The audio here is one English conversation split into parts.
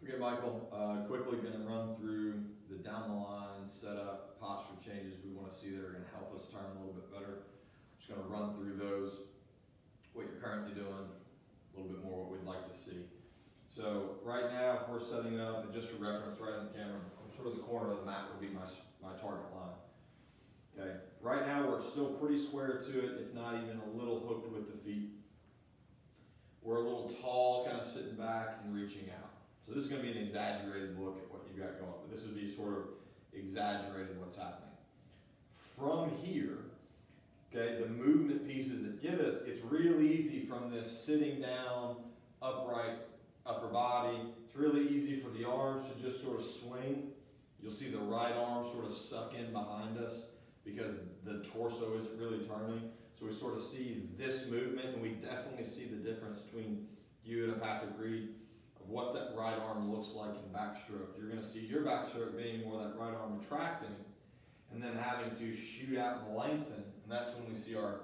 Okay, Michael, quickly going to run through the down the line setup posture changes we want to see that are going to help us turn a little bit better. Just going to run through those, what you're currently doing, a little bit more what we'd like to see. So right now, if we're setting up, and just for reference, right on the camera, sort of the corner of the mat would be my target line. Okay, right now we're still pretty square to it, if not even a little hooked with the feet. We're a little tall, kind of sitting back and reaching out. So this is going to be an exaggerated look at what you've got going, but this would be sort of exaggerated what's happening. From here, okay, the movement pieces that get us, it's real easy from this sitting down, upright, upper body. It's really easy for the arms to just sort of swing. You'll see the right arm sort of suck in behind us because the torso isn't really turning. So we sort of see this movement, and we definitely see the difference between you and a Patrick Reed of what that right arm looks like in backstroke. You're going to see your backstroke being more that right arm retracting and then having to shoot out and lengthen. And that's when we see our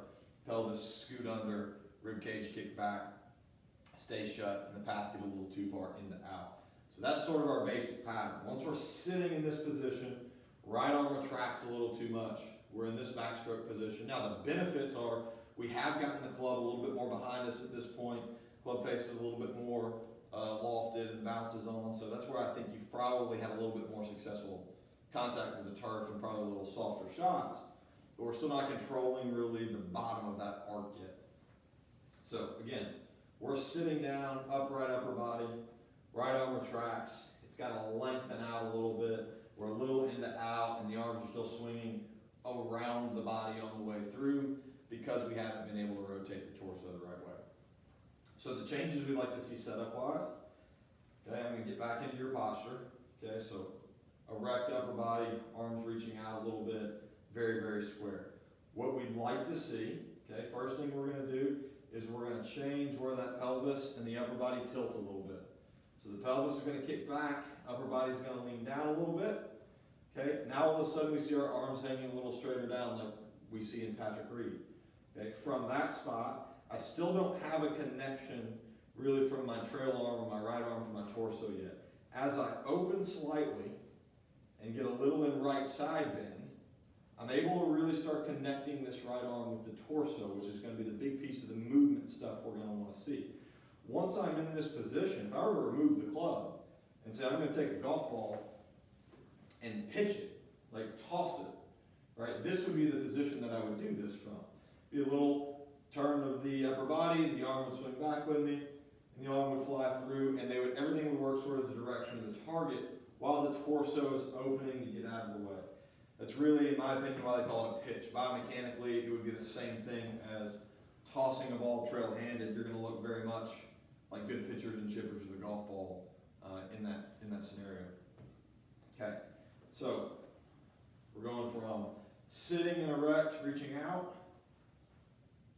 pelvis scoot under, rib cage kick back, stay shut, and the path get a little too far into out. So that's sort of our basic pattern. Once we're sitting in this position, right arm retracts a little too much. We're in this backstroke position. Now the benefits are we have gotten the club a little bit more behind us at this point. Club face is a little bit more lofted and bounces on. So that's where I think you've probably had a little bit more successful contact with the turf and probably a little softer shots. But we're still not controlling really the bottom of that arc yet. So again, we're sitting down, upright upper body, right arm retracts. It's got to lengthen out a little bit. We're a little into out, and the arms are still swinging around the body on the way through because we haven't been able to rotate the torso the right way. So the changes we like to see setup-wise, okay, I'm going to get back into your posture. Okay, so erect upper body, arms reaching out a little bit, very, very square. What we'd like to see, okay, first thing we're going to do is we're going to change where that pelvis and the upper body tilt a little bit. So the pelvis is going to kick back, upper body is going to lean down a little bit. Okay, now all of a sudden we see our arms hanging a little straighter down like we see in Patrick Reed. Okay, from that spot, I still don't have a connection really from my trail arm or my right arm to my torso yet. As I open slightly and get a little in right side bend, I'm able to really start connecting this right arm with the torso, which is going to be the big piece of the movement stuff we're going to want to see. Once I'm in this position, if I were to remove the club and say I'm going to take a golf ball and pitch it, like toss it, right? This would be the position that I would do this from. Be a little turn of the upper body, the arm would swing back with me, and the arm would fly through, and everything would work sort of the direction of the target while the torso is opening to get out of the way. That's really, in my opinion, why they call it a pitch. Biomechanically, it would be the same thing as tossing a ball trail-handed. You're going to look very much like good pitchers and chippers of the golf ball in that scenario. Okay, so we're going from sitting and erect, reaching out,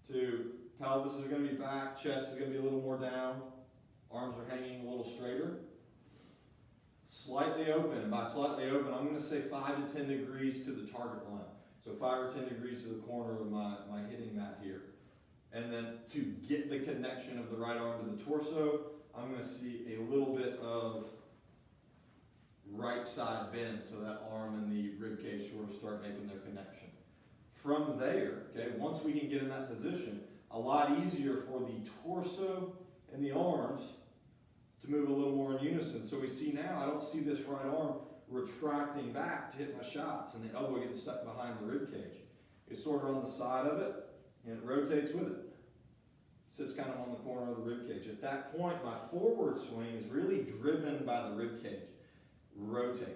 to pelvis is going to be back, chest is going to be a little more down, arms are hanging a little straighter. Slightly open, and by slightly open, I'm going to say 5 to 10 degrees to the target line. So 5 or 10 degrees to the corner of my hitting mat here. And then to get the connection of the right arm to the torso, I'm going to see a little bit of right side bend, so that arm and the rib cage sort of start making their connection. From there, okay, once we can get in that position, a lot easier for the torso and the arms to move a little more in unison. So we see now, I don't see this right arm retracting back to hit my shots and the elbow getting stuck behind the rib cage. It's sort of on the side of it and it rotates with it. Sits kind of on the corner of the rib cage. At that point, my forward swing is really driven by the rib cage, rotating,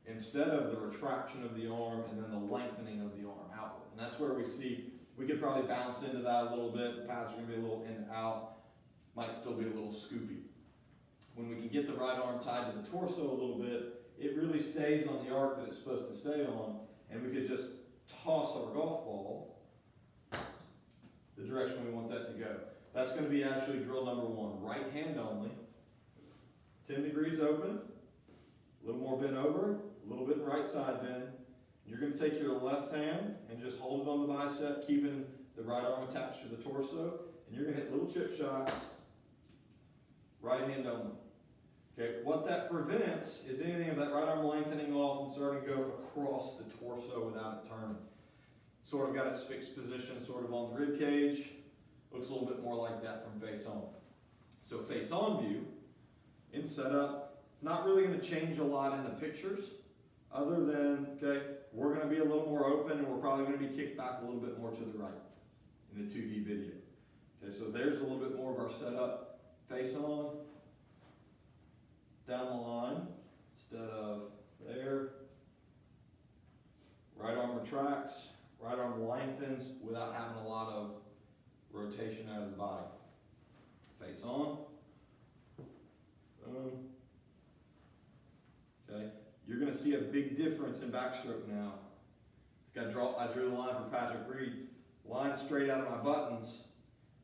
instead of the retraction of the arm and then the lengthening of the arm outward. And that's where we see, we could probably bounce into that a little bit. The paths are going to be a little in and out, might still be a little scoopy. When we can get the right arm tied to the torso a little bit, it really stays on the arc that it's supposed to stay on, and we could just toss our golf ball the direction we want that to go. That's going to be actually drill number 1, right hand only, 10 degrees open, a little more bent over, a little bit right side bend. You're going to take your left hand and just hold it on the bicep, keeping the right arm attached to the torso, and you're going to hit little chip shots, right hand only. Okay, what that prevents is anything of that right arm lengthening off and starting to go across the torso without it turning. Sort of got its fixed position sort of on the rib cage. Looks a little bit more like that from face on. So face on view, in setup, it's not really going to change a lot in the pictures other than, okay, we're going to be a little more open and we're probably going to be kicked back a little bit more to the right in the 2D video. Okay, so there's a little bit more of our setup. Face on, down the line, instead of there. Right arm retracts, right arm lengthens without having a lot of rotation out of the body. Face on. Boom. Okay, you're going to see a big difference in backstroke now. I drew the line for Patrick Reed. Line straight out of my buttons.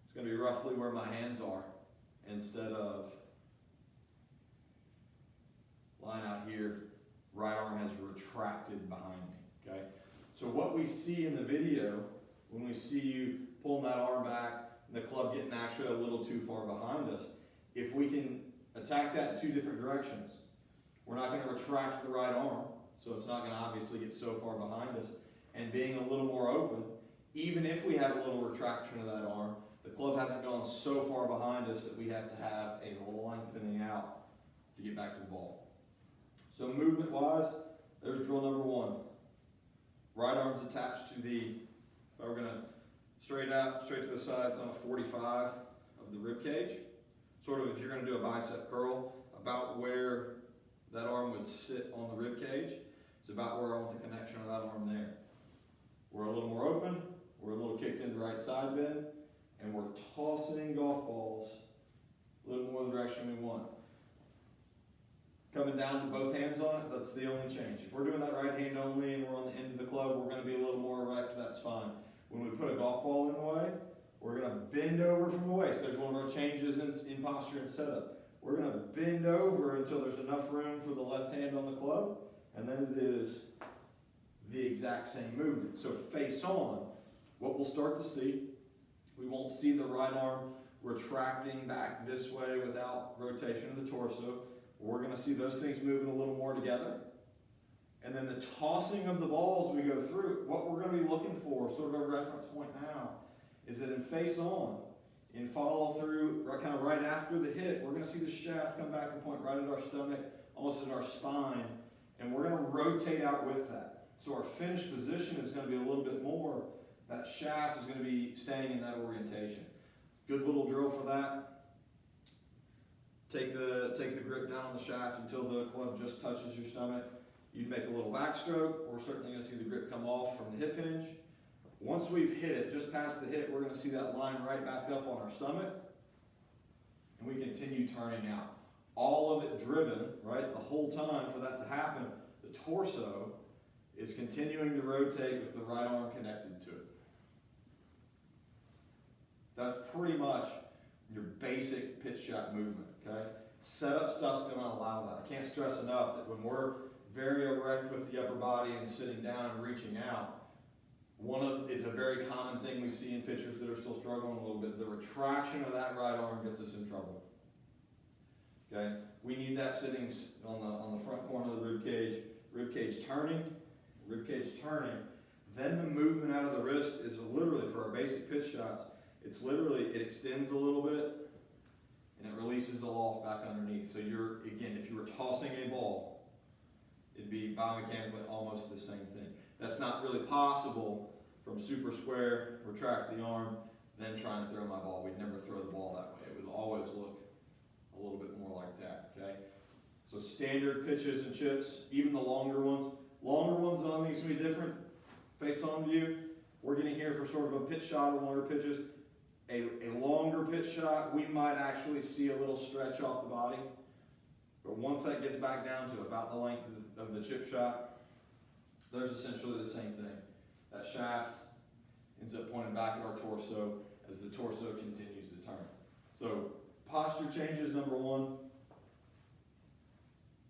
It's going to be roughly where my hands are instead of line out here. Right arm has retracted behind me. Okay, so what we see in the video when we see you pulling that arm back and the club getting actually a little too far behind us, if we can attack that in two different directions, we're not going to retract the right arm, so it's not going to obviously get so far behind us, and being a little more open, even if we have a little retraction of that arm, the club hasn't gone so far behind us that we have to have a lengthening out to get back to the ball. So movement-wise, there's drill number one. Right arm's attached to the, if I were going to straight out, straight to the side, it's on a 45 of the rib cage. Sort of if you're going to do a bicep curl, about where that arm would sit on the rib cage. It's about where I want the connection of that arm there. We're a little more open, we're a little kicked into right side bend, and we're tossing golf balls a little more the direction we want. Coming down to both hands on it, that's the only change. If we're doing that right hand only and we're on the end of the club, we're going to be a little more erect, that's fine. When we put a golf ball in the way, we're going to bend over from the waist. There's one of our changes in posture and setup. We're going to bend over until there's enough room for the left hand on the club, and then it is the exact same movement. So face on, what we'll start to see, we won't see the right arm retracting back this way without rotation of the torso. We're going to see those things moving a little more together. And then the tossing of the balls we go through, what we're going to be looking for, sort of a reference point now, is that in face on, in follow through, kind of right after the hit, we're going to see the shaft come back and point right at our stomach, almost in our spine, and we're going to rotate out with that. So our finished position is going to be a little bit more, that shaft is going to be staying in that orientation. Good little drill for that. Take the grip down on the shaft until the club just touches your stomach. You'd make a little backstroke. We're certainly going to see the grip come off from the hip hinge. Once we've hit it, just past the hit, we're going to see that line right back up on our stomach. And we continue turning out. All of it driven, right, the whole time for that to happen, the torso is continuing to rotate with the right arm connected to it. That's pretty much your basic pitch shot movement, okay? Setup stuff's going to allow that. I can't stress enough that when we're very erect with the upper body and sitting down and reaching out, it's a very common thing we see in pitchers that are still struggling a little bit. The retraction of that right arm gets us in trouble. Okay, we need that sitting on the front corner of the rib cage turning. Then the movement out of the wrist is literally, for our basic pitch shots, it's literally, it extends a little bit and it releases the loft back underneath. So if you were tossing a ball, it'd be biomechanically almost the same thing. That's not really possible from super square, retract the arm, then try and throw my ball. We'd never throw the ball that way. It would always look a little bit more like that, okay? So standard pitches and chips, even the longer ones. Longer ones, I don't think it's going to be different. Face on view, we're getting here for sort of a pitch shot of longer pitches. A longer pitch shot, we might actually see a little stretch off the body. But once that gets back down to about the length of the chip shot, there's essentially the same thing. That shaft ends up pointing back at our torso as the torso continues to turn. So posture changes, number one.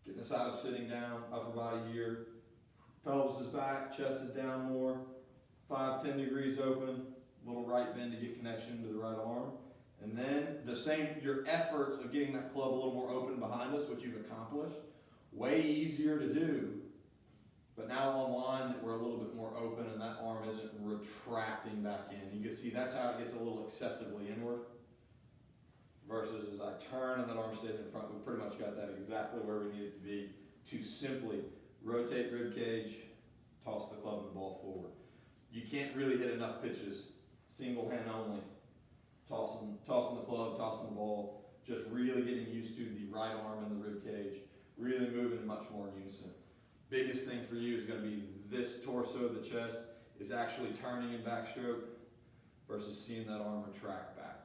Getting us out of sitting down, upper body here. Pelvis is back, chest is down more. 5-10 degrees open, little right bend to get connection to the right arm. And then your efforts of getting that club a little more open behind us, which you've Way easier to do, but now on line that we're a little bit more open and that arm isn't retracting back in. You can see that's how it gets a little excessively inward. Versus as I turn and that arm stays in front, we've pretty much got that exactly where we need it to be to simply rotate rib cage, toss the club and ball forward. You can't really hit enough pitches, single hand only, tossing the club, tossing the ball, just really getting used to the right arm in the rib cage, really moving much more in unison. Biggest thing for you is going to be this torso, the chest, is actually turning in backstroke versus seeing that arm retract back.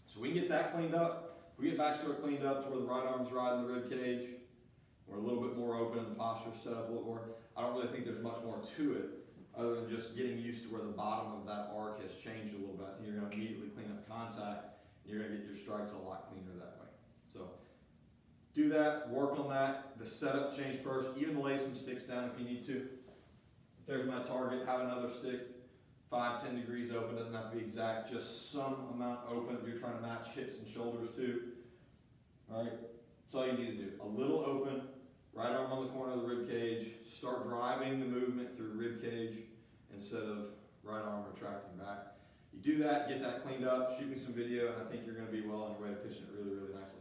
So we can get that cleaned up. If we get backstroke cleaned up to where the right arm's riding the rib cage, we're a little bit more open and the posture's set up a little more. I don't really think there's much more to it other than just getting used to where the bottom of that arc has changed a little bit. I think you're going to immediately clean up contact and you're going to get your strikes a lot cleaner that way. So do that, work on that. The setup change first. Even lay some sticks down if you need to. If there's my target, have another stick 5-10 degrees open, doesn't have to be exact, just some amount open that you're trying to match hips and shoulders to. All right, that's all you need to do. A little open, right arm on the corner of the rib cage, start driving the movement through rib cage instead of right arm retracting back. You do that, get that cleaned up, shoot me some video, and I think you're going to be well on your way to pitching it really, really nicely.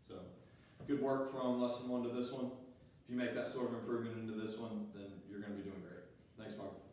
So, good work from lesson 1 to this one. If you make that sort of improvement into this one, then you're going to be doing great. Thanks, Mark.